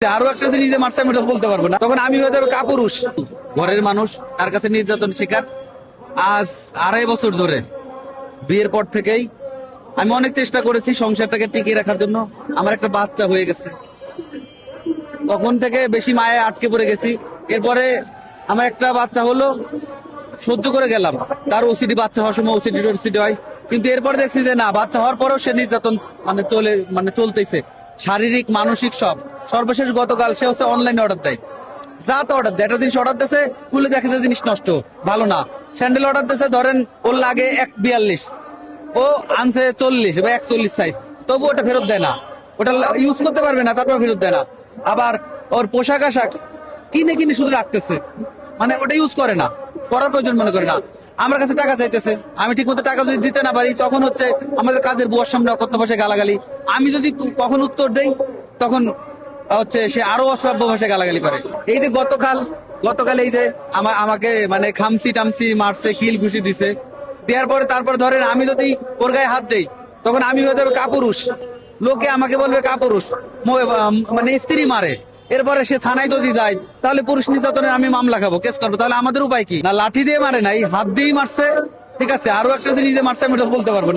আরো একটা জিনিস যে মারছে আমি এটা বলতে পারবো না। তখন আমি হয়ে যাবে কাপুরুষ, ঘরের মানুষ তার কাছে নির্যাতন শিকার। আজ 2.5 বছর ধরে বিয়ের পর থেকেই আমি অনেক চেষ্টা করেছি সংসারটাকে টিকিয়ে রাখার জন্য। আমার একটা বাচ্চা হয়ে গেছে, তখন থেকে বেশি মায়ে আটকে পড়ে গেছি। এরপরে আমার একটা বাচ্চা হলো, সহ্য করে গেলাম। তার ওসিডি, বাচ্চা হওয়ার সময় ওসিডি হয়, কিন্তু এরপরে দেখছি যে না, বাচ্চা হওয়ার পরেও সে নির্যাতন চলতেছে, শারীরিক মানসিক সব। সর্বশেষ গতকাল সে হচ্ছে অনলাইনে অর্ডার দেয়, যা তো অর্ডার দেয়, একটা জিনিস অর্ডার দিয়েছে, খুলে দেখে যে জিনিস নষ্ট, ভালো না। স্যান্ডেল অর্ডার দিয়েছে, ধরেন ওর লাগে 1.42, ও আনছে 40 বা 41 সাইজ, তবু ওটা ফেরত দেয় না, ওটা ইউজ করতে পারবে না, তারপর ফেরত দেয় না। আবার ওর পোশাক আশাক কিনে কিনে শুধু রাখতেছে, মানে ওটা ইউজ করে না, করার প্রয়োজন মনে করে না। আমার কাছে টাকা চাইতেছে, আমি ঠিক মতো টাকা যদি দিতে না পারি, তখন হচ্ছে আমাদের কাজের বুয়ার সামনে অকথ্য ভাষায় গালাগালি। আমি যদি কখন উত্তর দেই, তখন হচ্ছে সে আরো অশ্রাব্য ভাষায় গালাগালি করে। এই যে গতকাল এই যে আমাকে মানে খামসি টামসি মারছে, কিল ঘুষি দিছে, দেওয়ার পরে তারপর ধরেন আমি যদি ওর গায়ে হাত দেই, তখন আমি হয়ে যাবে কাপুরুষ, লোকে আমাকে বলবে কাপুরুষ, মানে স্ত্রী মারে। এরপরে সে থানায় যদি যায়, তাহলে পুরুষ নির্যাতনের আমি মামলা খাবো, কেস করবো। তাহলে আমাদের উপায় কি? না লাঠি দিয়ে মারে নাই, হাত দিয়েই মারছে। ঠিক আছে, আরো একটা জিনিস যে মারছে আমি এটা বলতে পারবো না।